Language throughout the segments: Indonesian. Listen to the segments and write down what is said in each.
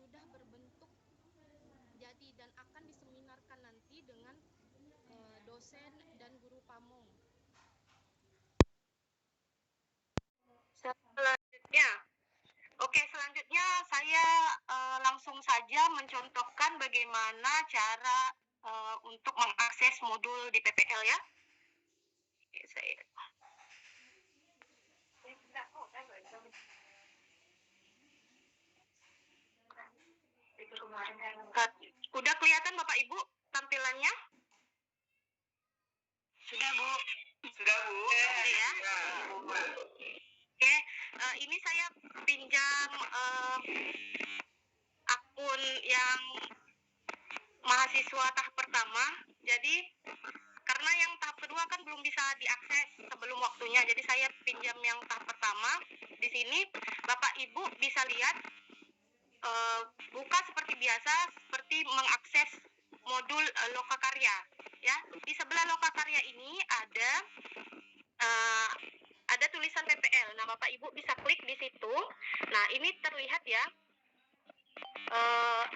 sudah berbentuk jadi dan akan diseminarkan nanti dengan dosen dan guru pamong. Selanjutnya, selanjutnya saya langsung saja mencontohkan bagaimana cara untuk mengakses modul di PPL ya. Saya udah kelihatan Bapak Ibu tampilannya? Sudah Bu. Sudah Bu. Ya. Oke, ini saya pinjam akun yang mahasiswa tahap pertama. Jadi karena yang tahap kedua kan belum bisa diakses sebelum waktunya. Jadi saya pinjam yang tahap pertama. Di sini Bapak Ibu bisa lihat buka seperti biasa, seperti mengakses modul Lokakarya. Ya, di sebelah Lokakarya ini ada tulisan PPL. Nah, Bapak Ibu bisa klik di situ. Nah, ini terlihat ya.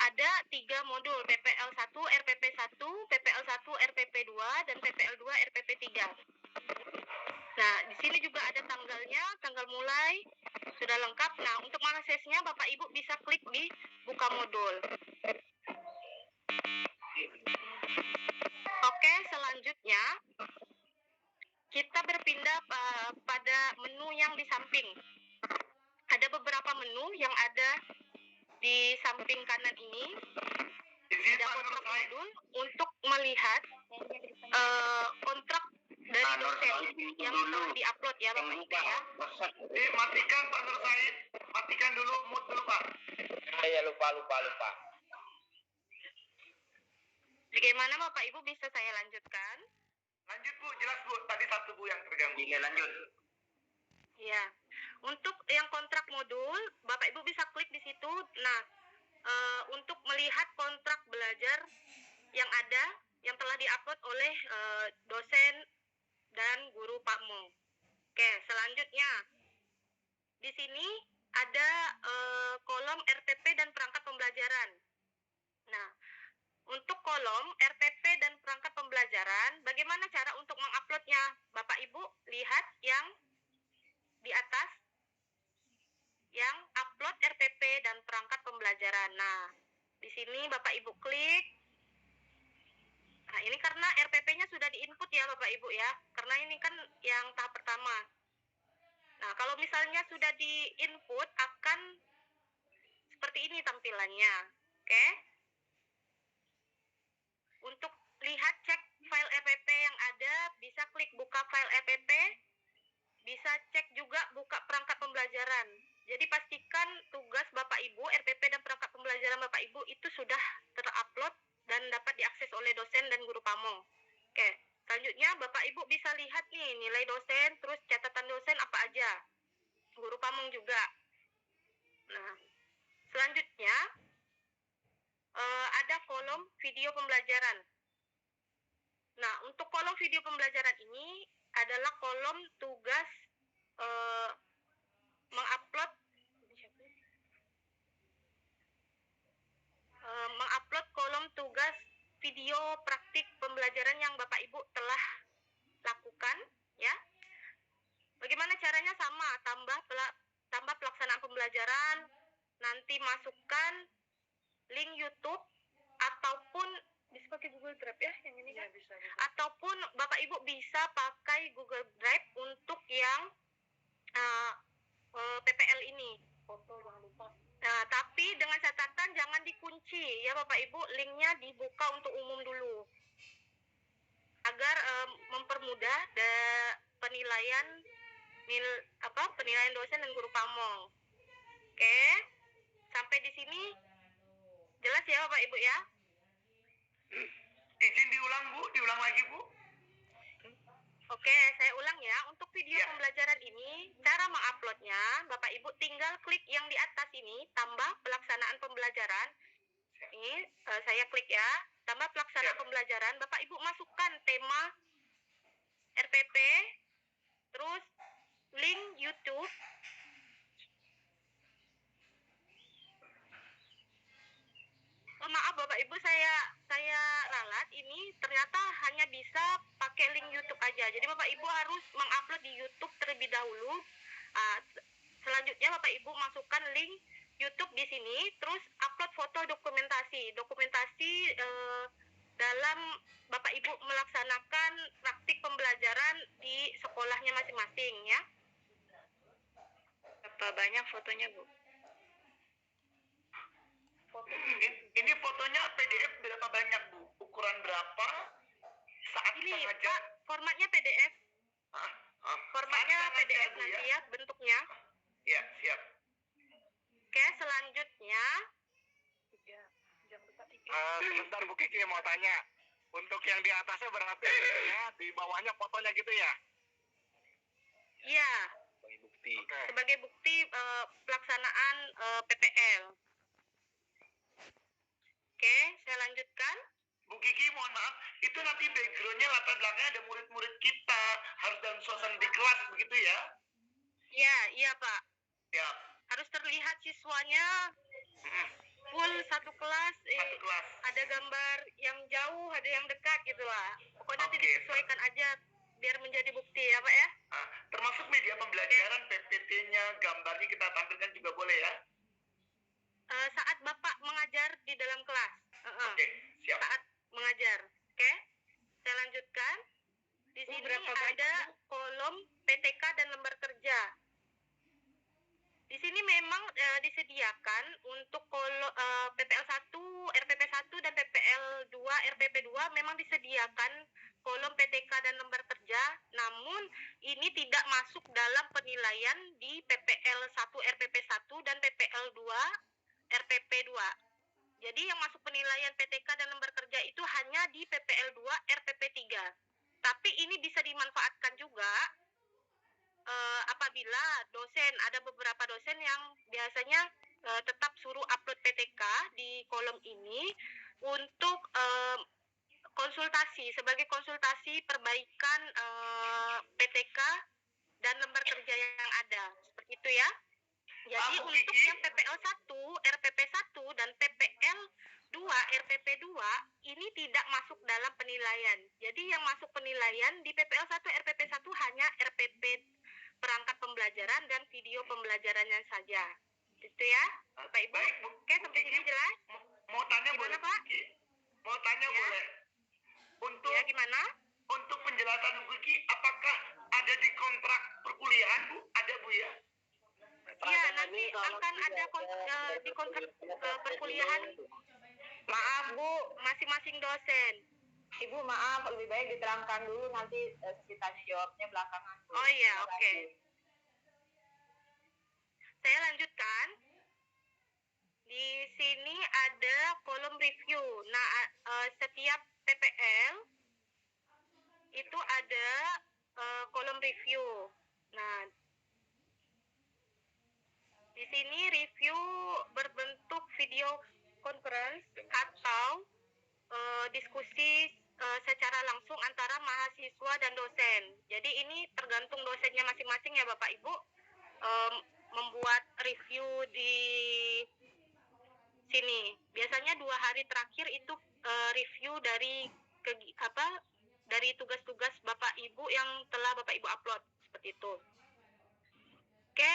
Ada 3 modul, PPL 1, RPP 1, PPL 1, RPP 2, dan PPL 2, RPP 3. Nah, di sini juga ada tanggalnya, tanggal mulai, sudah lengkap. Nah, untuk mengaksesnya Bapak Ibu bisa klik di buka modul. Oke, selanjutnya kita berpindah pada menu yang di samping. Ada beberapa menu yang ada di samping kanan ini. Ada kontrak modul untuk melihat kontrak dari dosen yang telah diupload ya Bapak Ibu ya. Matikan Pak Nur Said, matikan dulu, mute dulu Pak. Ya lupa. Bagaimana Bapak Ibu, bisa saya lanjutkan? Lanjut Bu, jelas Bu. Tadi satu Bu yang terganggu. Iya lanjut. Ya, untuk yang kontrak modul Bapak Ibu bisa klik di situ. Nah, untuk melihat kontrak belajar yang ada, yang telah diupload oleh dosen dan guru pamong. Oke, selanjutnya di sini ada kolom RTP dan perangkat pembelajaran. Nah, untuk kolom RTP dan perangkat pembelajaran, bagaimana cara untuk menguploadnya? Bapak Ibu lihat yang di atas, yang upload RTP dan perangkat pembelajaran. Nah, di sini Bapak Ibu klik. Nah, ini karena RTP-nya sudah diinput ya Bapak Ibu ya, karena ini kan yang tahap pertama. Nah, kalau misalnya sudah diinput akan seperti ini tampilannya. Oke. Untuk lihat cek file RPP yang ada, bisa klik buka file RPP. Bisa cek juga buka perangkat pembelajaran. Jadi pastikan tugas Bapak Ibu, RPP dan perangkat pembelajaran Bapak Ibu itu sudah terupload dan dapat diakses oleh dosen dan guru pamong. Oke, selanjutnya Bapak Ibu bisa lihat nih nilai dosen, terus catatan dosen apa aja. Guru pamong juga. Nah, selanjutnya ada kolom video pembelajaran. Nah, untuk kolom video pembelajaran ini adalah kolom tugas mengupload kolom tugas video praktik pembelajaran yang Bapak Ibu telah lakukan ya. Bagaimana caranya? Sama, tambah pelaksanaan pembelajaran, nanti masukkan link YouTube ataupun bisa pakai Google Drive ya yang ini kan? Ya, bisa. Ataupun Bapak Ibu bisa pakai Google Drive untuk yang PPL ini. Foto jangan lupa. Nah, tapi dengan catatan jangan dikunci ya Bapak Ibu, linknya dibuka untuk umum dulu agar mempermudah penilaian dosen dan guru pamong. Oke, sampai di sini jelas ya Bapak Ibu ya? Izin diulang lagi Bu. Oke, saya ulang ya. Untuk video pembelajaran ini, cara menguploadnya, Bapak Ibu tinggal klik yang di atas ini, tambah pelaksanaan pembelajaran. Ini saya klik ya, tambah pelaksanaan pembelajaran. Bapak Ibu masukkan tema RPP, terus link YouTube, Ibu saya ralat ini ternyata hanya bisa pakai link YouTube aja. Jadi Bapak Ibu harus mengupload di YouTube terlebih dahulu. Selanjutnya Bapak Ibu masukkan link YouTube di sini, terus upload foto dokumentasi dalam Bapak Ibu melaksanakan praktik pembelajaran di sekolahnya masing-masing ya. Berapa banyak fotonya, Bu? Ini fotonya PDF berapa banyak, Bu? Ukuran berapa? Saat Ini kita ngajar? Pak, formatnya PDF. Formatnya PDF Bu, nanti ya bentuknya. Ya, siap. Oke, selanjutnya. Sebentar Bu Kiki mau tanya. Untuk yang di atasnya berarti ya, di bawahnya fotonya gitu ya? Iya. Sebagai bukti. Sebagai bukti pelaksanaan PPL. Oke, saya lanjutkan. Bu Kiki, mohon maaf, itu nanti backgroundnya latar belakangnya ada murid-murid kita, harus dalam suasana di kelas begitu ya? Iya Pak. Ya. Harus terlihat siswanya full satu kelas. Satu kelas. Ada gambar yang jauh, ada yang dekat gitu lah. Pokoknya nanti Oke. disesuaikan aja biar menjadi bukti ya Pak ya. Termasuk media pembelajaran, PPT-nya, gambarnya kita tampilkan juga boleh ya? Saat Bapak mengajar di dalam kelas. Oke, siap. Saat mengajar. Oke. Saya lanjutkan. Di sini ada kolom PTK dan lembar kerja. Di sini memang disediakan untuk PPL 1, RPP 1 dan PPL 2, RPP 2 memang disediakan kolom PTK dan lembar kerja, namun ini tidak masuk dalam penilaian di PPL 1, RPP 1 dan PPL 2, RPP 2. Jadi yang masuk penilaian PTK dan lembar kerja itu hanya di PPL 2, RPP 3. Tapi ini bisa dimanfaatkan juga apabila ada beberapa dosen yang biasanya tetap suruh upload PTK di kolom ini untuk sebagai konsultasi perbaikan PTK dan lembar kerja yang ada. Seperti itu ya. Jadi untuk yang PPL 1, RPP 1 dan PPL 2, RPP 2 ini tidak masuk dalam penilaian. Jadi yang masuk penilaian di PPL 1, RPP 1 hanya RPP perangkat pembelajaran dan video pembelajarannya saja. Itu ya, Bapak Ibu. Baik, Bu. Oke, sampai sini jelas? Mau tanya Gimana, boleh, Pak? Mau tanya Ya. boleh? Ya, gimana? Untuk penjelasan Bu Kiki, apakah ada di kontrak perkuliahan, Bu? Ada, Bu ya? Iya, nanti akan ada di kontrak perkuliahan. Maaf, Bu, masing-masing dosen. Ibu maaf, lebih baik diterangkan dulu, nanti kita jawabnya belakangan. Oh iya, oke. Saya lanjutkan. Di sini ada kolom review. Nah, setiap PPL itu ada kolom review. Nah, di sini review berbentuk video conference atau diskusi secara langsung antara mahasiswa dan dosen. Jadi ini tergantung dosennya masing-masing ya Bapak Ibu, membuat review di sini. Biasanya 2 hari terakhir itu review dari tugas-tugas Bapak Ibu yang telah Bapak Ibu upload, seperti itu. Oke.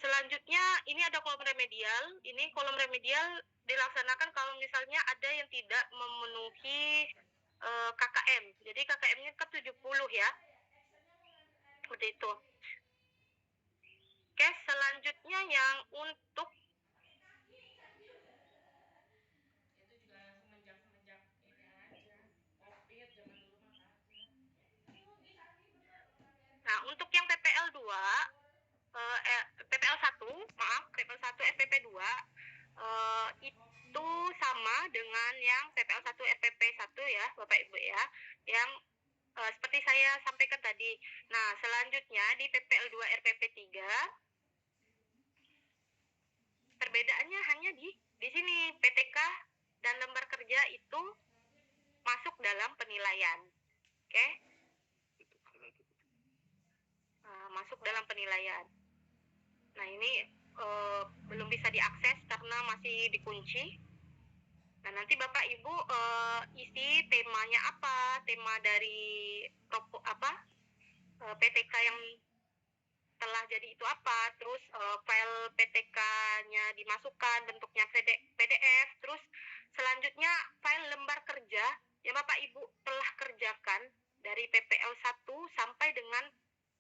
Selanjutnya ini ada kolom remedial. Ini kolom remedial dilaksanakan kalau misalnya ada yang tidak memenuhi KKM. Jadi KKM-nya ke 70 ya. Seperti itu. Oke, selanjutnya yang untuk untuk yang PPL 2 PPL 1, maaf, PPL 1 FPP 2 itu sama dengan yang PPL 1 FPP 1 ya, Bapak Ibu ya, yang seperti saya sampaikan tadi. Nah, selanjutnya di PPL 2 RPP 3 perbedaannya hanya di sini PTK dan lembar kerja itu masuk dalam penilaian. Oke? Masuk dalam penilaian. Nah, ini belum bisa diakses karena masih dikunci. Nah, nanti Bapak Ibu isi temanya apa, tema dari PTK yang telah jadi itu apa, terus file PTK-nya dimasukkan bentuknya PDF, terus selanjutnya file lembar kerja yang Bapak Ibu telah kerjakan dari PPL 1 sampai dengan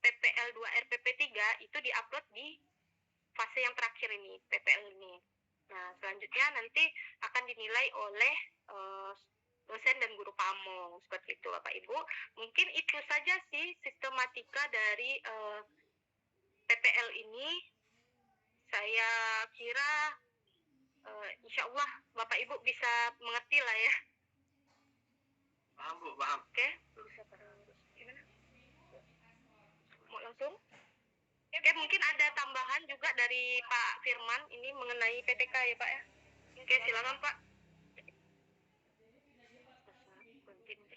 PPL 2 RPP 3 itu diupload di fase yang terakhir ini, PPL ini. Nah, selanjutnya nanti akan dinilai oleh dosen dan guru pamong, seperti itu Bapak Ibu. Mungkin itu saja sih sistematika dari PPL ini. Saya kira insya Allah Bapak Ibu bisa mengerti lah ya. Paham Bu, paham. Oke, gimana? Mau langsung? Oke, mungkin ada tambahan juga dari Pak Firman ini mengenai PTK ya Pak ya. Oke, silakan Pak.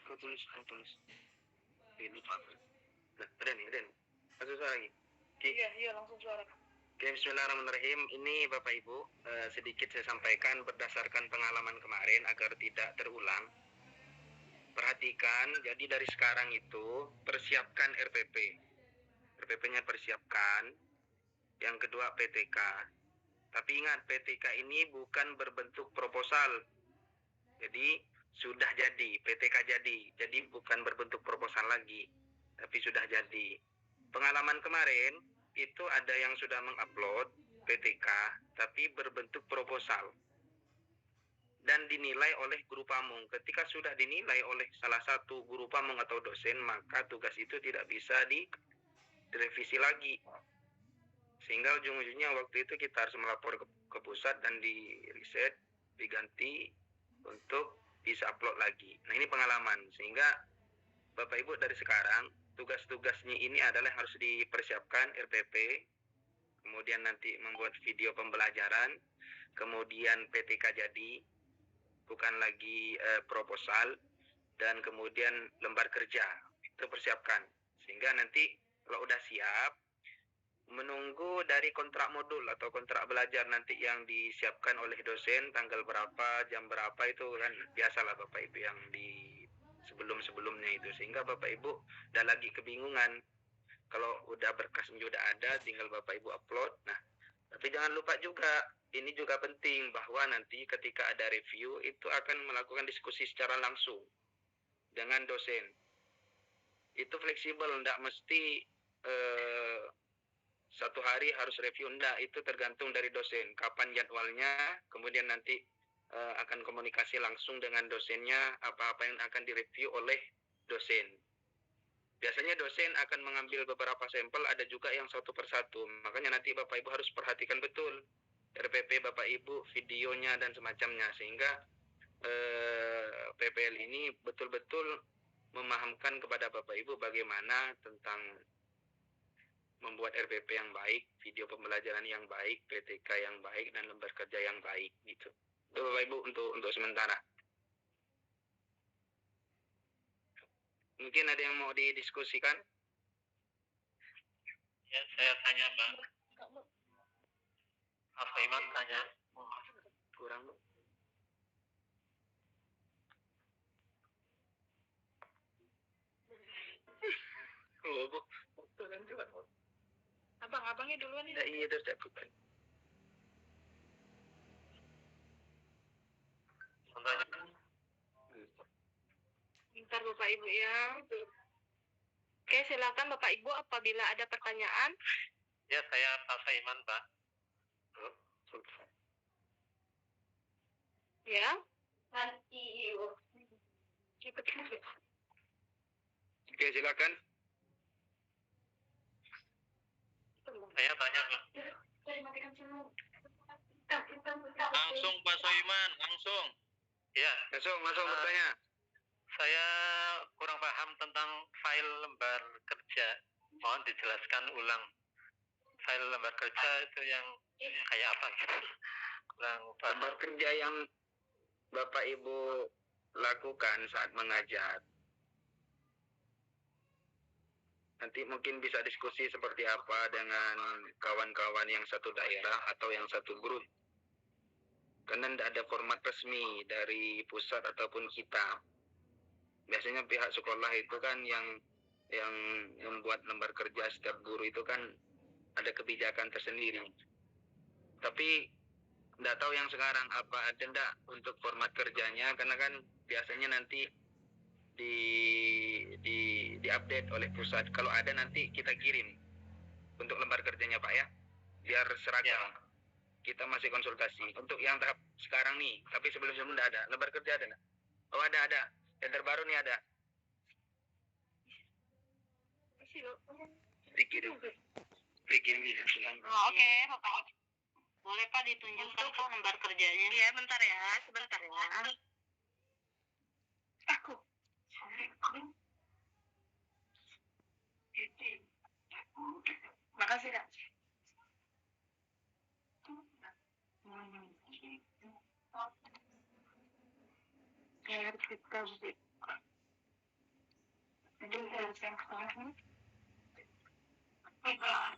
Kau tulis. Ini Pak. Nah, ada nih. Langsung suara lagi. Iya, langsung suara. Oke, bismillahirrahmanirrahim. Ini Bapak Ibu, sedikit saya sampaikan berdasarkan pengalaman kemarin agar tidak terulang. Perhatikan, jadi dari sekarang itu persiapkan RPP. RPP-nya persiapkan. Yang kedua PTK. Tapi ingat, PTK ini bukan berbentuk proposal. Jadi sudah jadi, PTK jadi bukan berbentuk proposal lagi, tapi sudah jadi. Pengalaman kemarin itu ada yang sudah mengupload PTK tapi berbentuk proposal dan dinilai oleh guru pamong. Ketika sudah dinilai oleh salah satu guru pamong atau dosen, maka tugas itu tidak bisa direvisi lagi, sehingga ujung-ujungnya waktu itu kita harus melapor ke pusat dan di riset diganti untuk bisa upload lagi. Nah, ini pengalaman, sehingga Bapak Ibu dari sekarang tugas-tugasnya ini adalah harus dipersiapkan RPP, kemudian nanti membuat video pembelajaran, kemudian PTK jadi, bukan lagi proposal, dan kemudian lembar kerja, itu persiapkan. Sehingga nanti kalau udah siap, menunggu dari kontrak modul atau kontrak belajar nanti yang disiapkan oleh dosen tanggal berapa, jam berapa, itu kan biasalah Bapak Ibu yang di sebelum-sebelumnya itu, sehingga Bapak Ibu udah lagi kebingungan. Kalau udah berkasnya udah ada, tinggal Bapak Ibu upload. Nah, tapi jangan lupa juga, ini juga penting bahwa nanti ketika ada review itu akan melakukan diskusi secara langsung dengan dosen. Itu fleksibel, enggak mesti satu hari harus review, enggak, itu tergantung dari dosen kapan jadwalnya, kemudian nanti akan komunikasi langsung dengan dosennya apa-apa yang akan direview oleh dosen. Biasanya dosen akan mengambil beberapa sampel, ada juga yang satu persatu, makanya nanti Bapak Ibu harus perhatikan betul RPP Bapak Ibu, videonya dan semacamnya, sehingga PPL ini betul-betul memahamkan kepada Bapak Ibu bagaimana tentang membuat RPP yang baik, video pembelajaran yang baik, PTK yang baik, dan lembar kerja yang baik gitu. Itu Bapak Ibu untuk sementara. Mungkin ada yang mau didiskusikan? Ya, saya tanya Pak. Apa Iman tanya? Kurang Bu. Oh Bu, betul kan juga. Abang-abangnya duluan ya. Iya, terus aku kan. Tanya. Bentar Bapak Ibu ya. Oke, silakan Bapak Ibu apabila ada pertanyaan. Ya, saya Pak Saiman Pak. Ya. Oke, silakan. Saya tanya Pak. Langsung Pak Saiman, langsung. Ya, Langsung bertanya. saya kurang paham tentang file lembar kerja. Mohon dijelaskan ulang. File lembar kerja itu yang kayak apa gitu. Kurang paham. Lembar kerja yang Bapak Ibu lakukan saat mengajar. Nanti mungkin bisa diskusi seperti apa dengan kawan-kawan yang satu daerah atau yang satu grup. karena tidak ada format resmi dari pusat ataupun kita. Biasanya pihak sekolah itu kan yang membuat lembar kerja setiap guru itu kan ada kebijakan tersendiri. Tapi tidak tahu yang sekarang apa ada enggak untuk format kerjanya, karena kan biasanya nanti di update oleh pusat. Kalau ada nanti kita kirim untuk lembar kerjanya Pak ya, biar seragam. Ya. Kita masih konsultasi untuk yang tahap sekarang nih, tapi sebelum-sebelum tidak ada. Lembar kerja ada nggak? Oh ada. Yang terbaru nih ada. Bikin Oh, oke, Bapak. Boleh Pak ditunjukkan kok lembar kerjanya? Iya, bentar ya, sebentar ya. Aku. Makasih, Kak. Biar kita buka. Jadi harus yang sekarang. Jangan.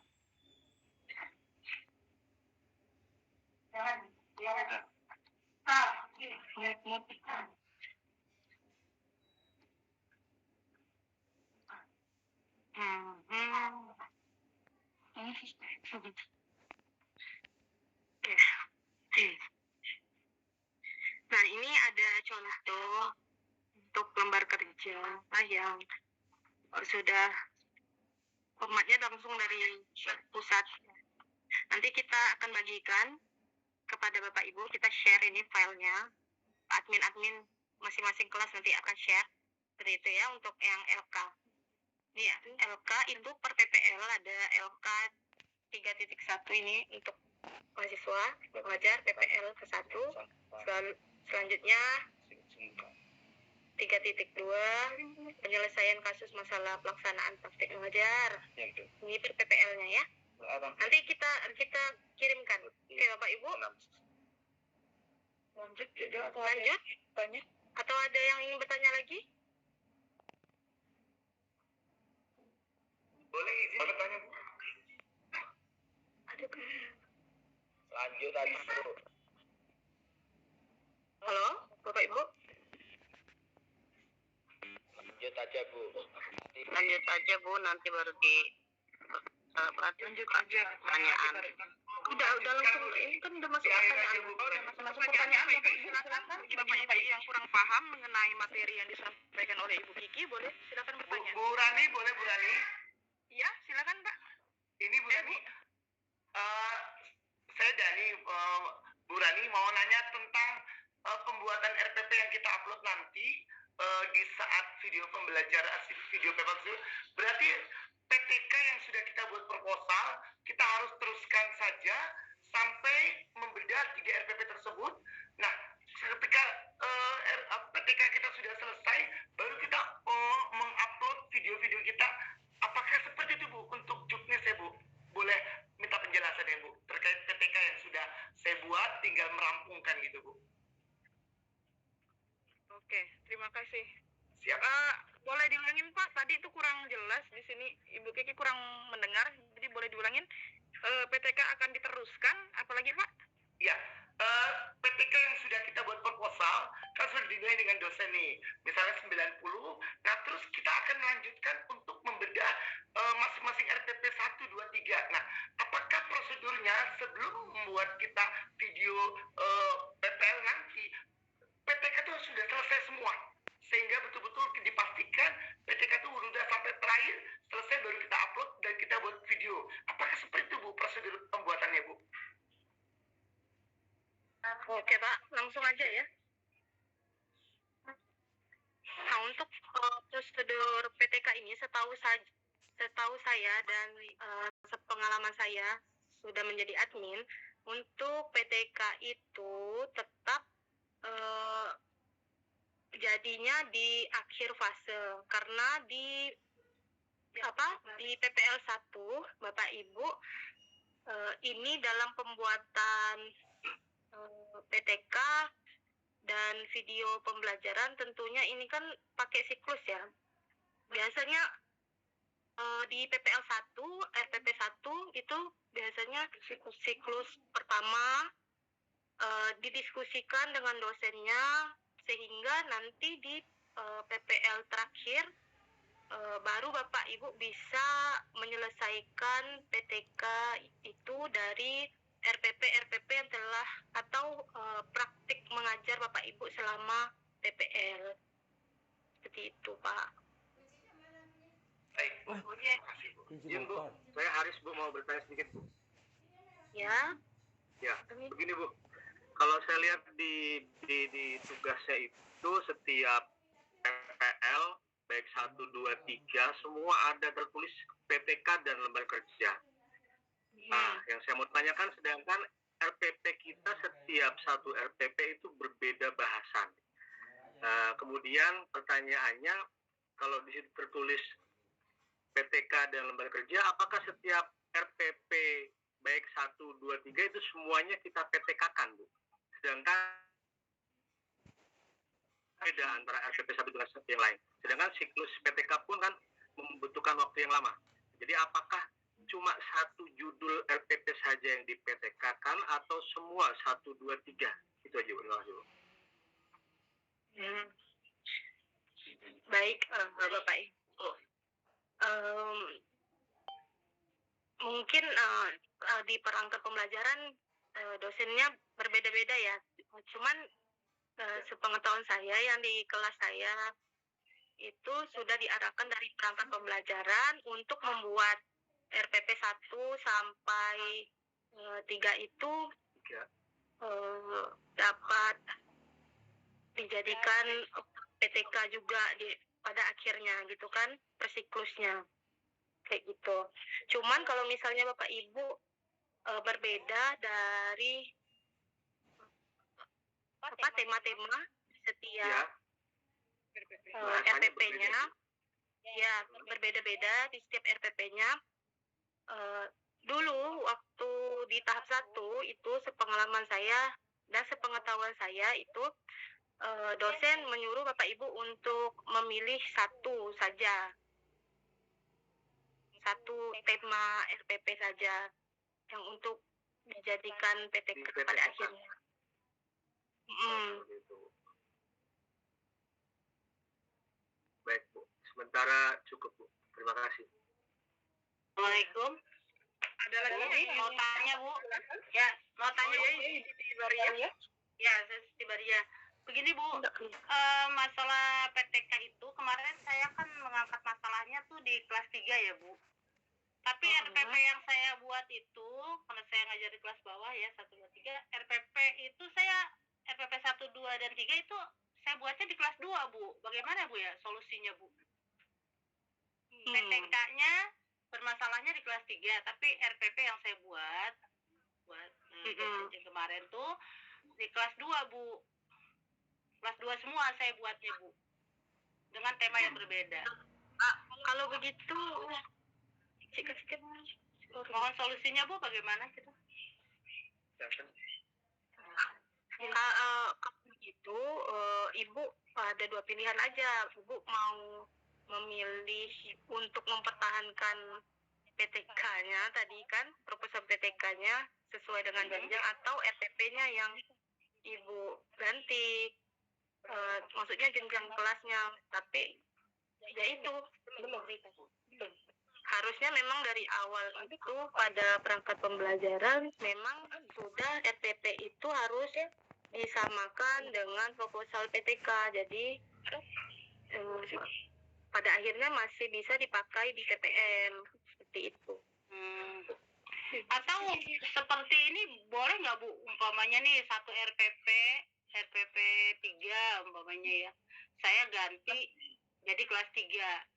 Nah, ini ada contoh untuk lembar kerja yang sudah formatnya langsung dari pusat. Nanti kita akan bagikan kepada Bapak Ibu, kita share ini filenya. Admin masing-masing kelas nanti akan share. Seperti itu ya untuk yang LK. Ini ya, LK itu per PPL ada LK 3.1 ini untuk mahasiswa mengajar PPL ke 1. Selanjutnya 3.2 penyelesaian kasus masalah pelaksanaan praktik mengajar. Ini per PPL-nya ya. Nanti kita kirimkan. Oke Bapak Ibu. Lanjut. Tanya. Atau ada yang ingin bertanya lagi? Boleh izin bertanya Bu? Lanjut aja Bu. Halo, Bapak Ibu. Lanjut aja Bu. Lanjut aja Bu, nanti baru lanjut aja pertanyaan. Udah langsung, ini kan udah masuk pertanyaan. Udah masuk pertanyaan. Silakan Bapak Ibu yang kurang paham mengenai materi yang disampaikan oleh Ibu Kiki, boleh silakan bertanya. Bu Rani, boleh Bu Rani? Iya, silakan Pak. Ini Bu Rani. Saya Dani, Bu Rani mau nanya tentang pembuatan RPP yang kita upload nanti di saat video pembelajaran, video paper itu. Berarti PTK yang sudah kita buat proposal, kita harus teruskan saja sampai membedah 3 RPP tersebut. Nah, ketika PTK kita sudah selesai, baru kita mengupload video-video kita. Apakah seperti itu Bu untuk juknis ya Bu? Boleh minta penjelasan ya Bu terkait PTK yang sudah saya buat, tinggal merampungkan gitu Bu. Oke, terima kasih. Siap. Boleh diulangin Pak, tadi itu kurang jelas di sini, Ibu Kiki kurang mendengar, jadi boleh diulangin. PTK akan diteruskan, apalagi Pak? Ya, PTK yang sudah kita buat proposal kan sudah dinilai dengan dosen nih, misalnya 90. Nah, terus kita akan melanjutkan untuk membedah masing-masing RPP 1, 2, 3. Nah, apakah prosedurnya sebelum membuat kita video PPL nanti, PTK itu sudah selesai semua, sehingga betul-betul dipastikan PTK itu sudah sampai terakhir selesai, baru kita upload dan kita buat video. Apakah seperti itu Bu prosedur pembuatannya Bu? Oke Pak, langsung aja ya. Nah, untuk prosedur PTK ini setahu saya dan sepengalaman saya sudah menjadi admin, untuk PTK itu tetap jadinya di akhir fase, karena di PPL 1 Bapak Ibu ini dalam pembuatan PTK dan video pembelajaran tentunya ini kan pakai siklus ya. Biasanya di PPL 1, RPP 1 itu biasanya siklus pertama, didiskusikan dengan dosennya sehingga nanti di PPL terakhir baru Bapak Ibu bisa menyelesaikan PTK itu dari RPP yang telah atau praktik mengajar Bapak Ibu selama PPL. Seperti itu, Pak. Baik, terima kasih, Bu. Izin, Bu. Saya Haris, Bu, mau bertanya sedikit, Bu. Ya. Ya, begini, Bu. Kalau saya lihat di tugasnya itu setiap PPL baik 1, 2, 3 semua ada tertulis PTK dan lembar kerja. Nah, yang saya mau tanyakan, sedangkan RPP kita setiap satu RPP itu berbeda bahasan. Kemudian pertanyaannya, kalau di situ tertulis PTK dan lembar kerja, apakah setiap RPP baik 1, 2, 3 itu semuanya kita PTK-kan, Bu? Sedangkan beda antara RPP satu dengan yang lain. Sedangkan siklus PTK pun kan membutuhkan waktu yang lama. Jadi apakah cuma satu judul RPP saja yang di PTK-kan atau semua 1, 2, 3? Itu aja, Bu. Terima kasih, Bu. Baik, Bapak Ibu. Mungkin di perangkat pembelajaran dosennya berbeda-beda ya. Cuman sepengetahuan saya yang di kelas saya itu sudah diarahkan dari perangkat pembelajaran untuk membuat RPP 1 sampai 3 itu dapat dijadikan PTK juga pada akhirnya gitu kan, persiklusnya kayak gitu. Cuman kalau misalnya Bapak Ibu berbeda dari tema-tema setiap RPP-nya, ya berbeda-beda di setiap RPP-nya. Dulu waktu di tahap 1 itu sepengalaman saya dan sepengetahuan saya itu dosen menyuruh Bapak Ibu untuk memilih satu saja, satu tema RPP saja yang untuk dijadikan PTK pada akhirnya. Baik, Bu. Sementara cukup, Bu. Terima kasih. Assalamualaikum. Ada lagi mau tanya, Bu? Ya, mau tanya, Bu. Ya, Siti Baria. Begini, Bu, masalah PTK itu kemarin saya kan mengangkat masalahnya tuh di kelas 3 ya, Bu. Tapi RPP yang saya buat itu, karena saya ngajar di kelas bawah ya, 1, 2, 3, RPP itu RPP 1, 2, dan 3 itu saya buatnya di kelas 2, Bu. Bagaimana, Bu, ya solusinya, Bu? PTK-nya bermasalahnya di kelas 3, tapi RPP yang saya buat kemarin tuh di kelas 2, Bu. Kelas 2 semua saya buatnya, Bu. Dengan tema yang berbeda. Kalau begitu, mohon solusinya, Bu, bagaimana gitu? Kalau begitu, Ibu ada 2 pilihan aja. Ibu mau memilih untuk mempertahankan PTK-nya tadi kan, proposal PTK-nya sesuai dengan jenjang, atau RPP-nya yang Ibu ganti, maksudnya jenjang kelasnya. Tapi ya itu harusnya memang dari awal itu pada perangkat pembelajaran memang sudah RPP itu harus disamakan dengan proposal PTK. Jadi pada akhirnya masih bisa dipakai di PPL seperti itu. Atau seperti ini boleh nggak, Bu, umpamanya nih satu RPP 3 umpamanya ya, saya ganti jadi kelas 3,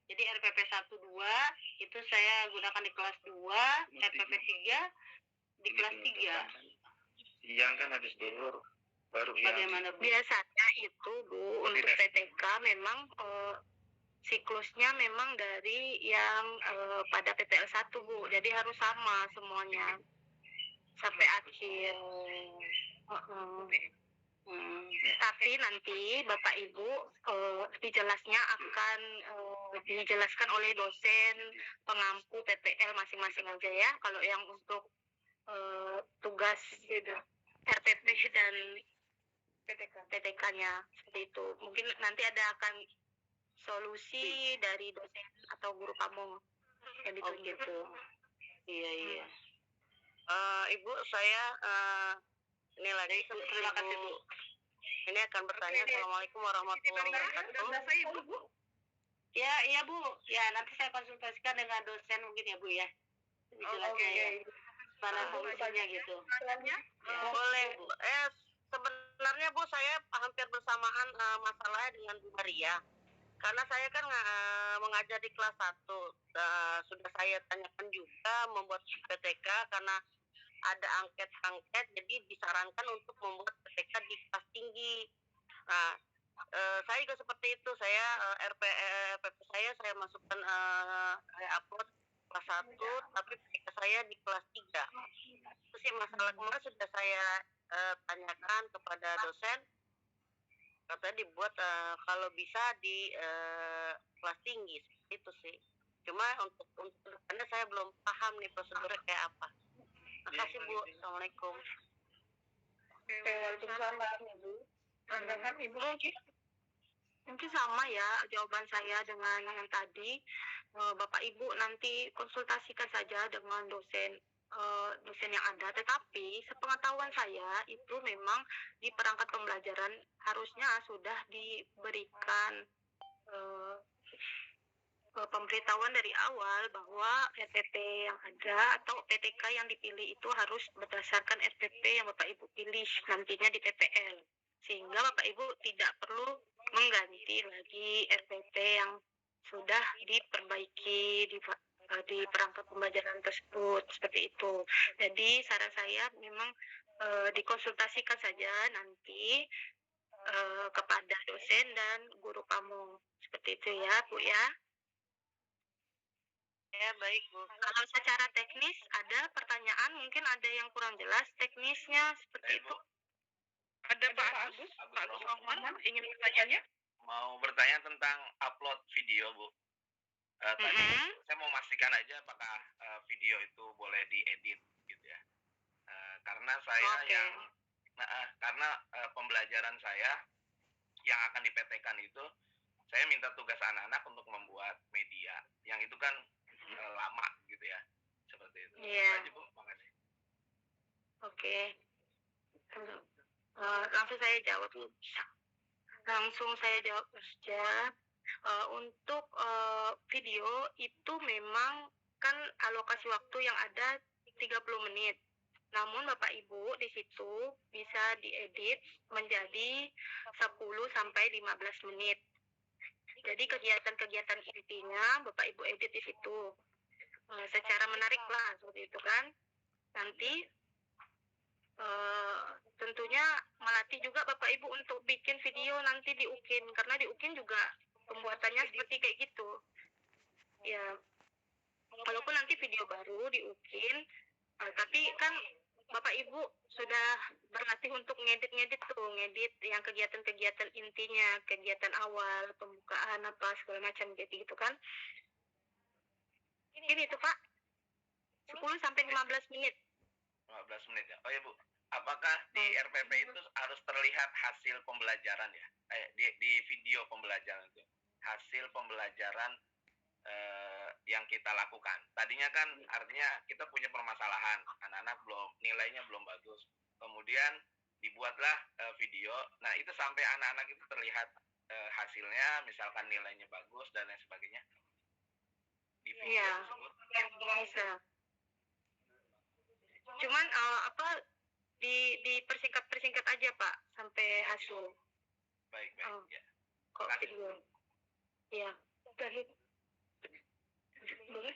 jadi RPP 1, 2 itu saya gunakan di kelas 2, RPP 3 di kelas 3. Yang kan habis dulu baru bagaimana, Bu? Biasanya itu, Bu, untuk PTK memang siklusnya memang dari yang pada PPL 1, Bu. Jadi harus sama semuanya sampai akhir. Tapi nanti Bapak Ibu dijelasnya akan dijelaskan oleh dosen pengampu PPL masing-masing aja ya. Kalau yang untuk tugas RPP dan PTK-nya seperti itu. Mungkin nanti ada akan solusi dari dosen atau guru kamu yang ditunjuk. gitu. Iya. Ibu, saya ini lagi Terima kasih, Bu. Ini akan bertanya. Assalamualaikum warahmatullahi wabarakatuh. Ya, iya Bu. Ya, nanti saya konsultasikan dengan dosen mungkin ya Bu ya. Jelasnya ya. Mana solusinya gitu. Boleh Bu. Sebenarnya Bu, saya hampir bersamaan masalahnya dengan Bu Maria. Karena saya kan mengajar di kelas 1. Sudah saya tanyakan juga membuat PTK karena ada angket-angket, jadi disarankan untuk membuat PTK di kelas tinggi. Nah, saya juga seperti itu. Saya RPP saya masukkan saya upload kelas 1, tapi PTK saya di kelas 3. Itu sih masalah kemarin sudah saya tanyakan kepada dosen. Katanya dibuat kalau bisa di kelas tinggi, seperti itu sih. Cuma untuk depannya saya belum paham nih prosedurnya kayak apa. Makasih Bu. Assalamualaikum. Waalaikumsalam Ibu. Ibu mungkin sama ya jawaban saya dengan yang tadi. Bapak Ibu nanti konsultasikan saja dengan dosen yang ada. Tetapi sepengetahuan saya itu memang di perangkat pembelajaran harusnya sudah diberikan pemberitahuan dari awal bahwa RPP yang ada atau PTK yang dipilih itu harus berdasarkan RPP yang Bapak Ibu pilih nantinya di PPL, sehingga Bapak Ibu tidak perlu mengganti lagi RPP yang sudah diperbaiki di perangkat pembelajaran tersebut, seperti itu. Jadi saran saya memang dikonsultasikan saja nanti kepada dosen dan guru kamu, seperti itu ya Bu ya. Ya, baik Bu. Kalau secara teknis ada pertanyaan, mungkin ada yang kurang jelas teknisnya seperti itu. Ada Pak Agus Rahman ingin bertanya? Mau bertanya tentang upload video, Bu. Tadi saya mau memastikan aja apakah video itu boleh diedit gitu ya. Karena saya karena pembelajaran saya yang akan dipetkan itu, saya minta tugas anak-anak untuk membuat media. Yang itu kan lama gitu ya. Seperti itu. Iya. Aja, Bu. Makasih. Oke. Langsung saya jawab. Langsung saya jawab saja. Untuk video itu memang kan alokasi waktu yang ada 30 menit. Namun Bapak Ibu di situ bisa diedit menjadi 10 sampai 15 menit. Jadi kegiatan-kegiatan intinya Bapak Ibu edit di situ. Secara menarik lah seperti itu kan. Nanti tentunya melatih juga Bapak Ibu untuk bikin video nanti di UKIN, karena di UKIN juga pembuatannya seperti kayak gitu. Ya, walaupun nanti video baru di UKIN, tapi kan Bapak Ibu sudah berlatih untuk ngedit yang kegiatan-kegiatan intinya, kegiatan awal, pembukaan apa segala macam gitu kan. Ini tuh Pak, 10 sampai 15 menit. 15 menit ya. Oh ya Bu, apakah di RPP itu harus terlihat hasil pembelajaran ya? Di video pembelajaran itu hasil pembelajaran yang kita lakukan. Tadinya kan artinya kita punya permasalahan, anak-anak nilainya belum bagus. Kemudian dibuatlah video. Nah itu sampai anak-anak itu terlihat hasilnya, misalkan nilainya bagus dan lain sebagainya. Di video tersebut. Bisa. Cuman dipersingkat aja Pak sampai hasil. Baik. Ya. Kok video? Iya. Boleh?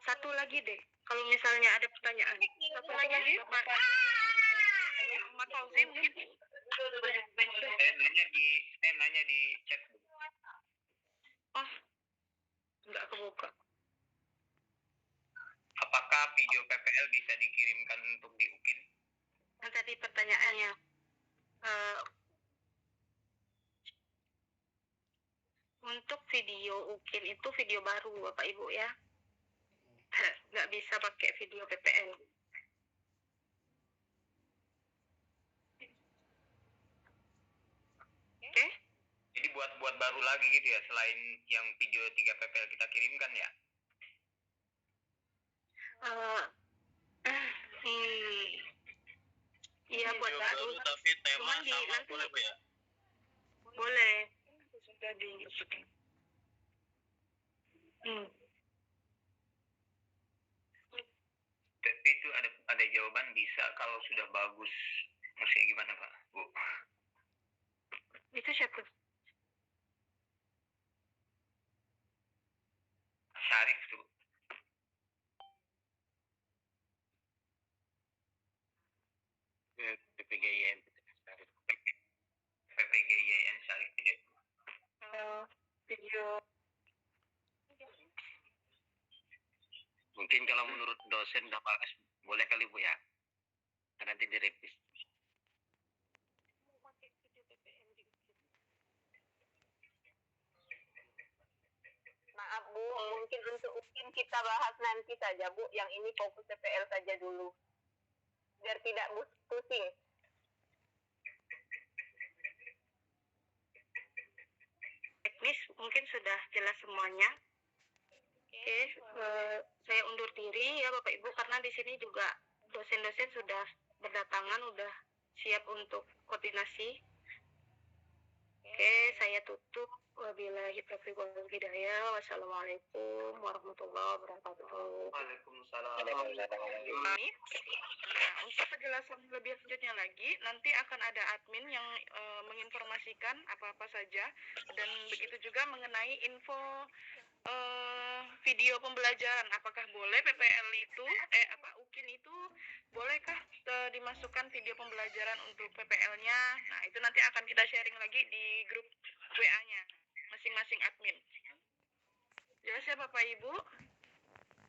Satu lagi deh. Kalau misalnya ada pertanyaan. Satu lagi. Mas Fauzi mungkin. Saya nanya di chat. Oh, nggak kebuka. Apakah video PPL bisa dikirimkan untuk di UKIN? Tadi pertanyaannya. Untuk video UKIN itu video baru Bapak Ibu ya. Nggak bisa pakai video PPL. buat baru lagi gitu ya, selain yang video 3 PPL kita kirimkan ya? Iya, buat Video baru. baru tapi tema Cuman di sama nanti boleh Bu ya? boleh. Sudah dimasukin. Tapi itu ada jawaban bisa kalau sudah bagus. Maksudnya gimana Pak, Bu? Itu siapa? Syarif tuh. PPGIN PPGIN Syarif tidak. Video. Mungkin kalau menurut dosen udah bagus, boleh kali Bu ya? Nanti direvisi. Maaf Bu, mungkin untuk UKIN kita bahas nanti saja Bu, yang ini fokus TPL saja dulu. Biar tidak pusing. Teknis mungkin sudah jelas semuanya. Oke, saya undur diri ya Bapak Ibu, karena di sini juga dosen-dosen sudah berdatangan, udah siap untuk koordinasi. Oke, saya tutup. Wabillahi taufiq wal hidayah. Wassalamualaikum warahmatullahi wabarakatuh. Waalaikumsalam. Nah, untuk penjelasan lebih lanjutnya lagi, nanti akan ada admin yang menginformasikan apa-apa saja, dan begitu juga mengenai info video pembelajaran. Apakah boleh PPL itu, UKIN itu, bolehkah dimasukkan video pembelajaran untuk PPL-nya? Nah, itu nanti akan kita sharing lagi di grup WA-nya masing-masing admin. Jelas ya Bapak Ibu?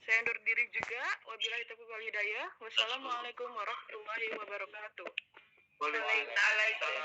Saya undur diri juga. Wabillahi taufiq wal hidayah. Wassalamualaikum warahmatullahi wabarakatuh. Waalaikumsalam.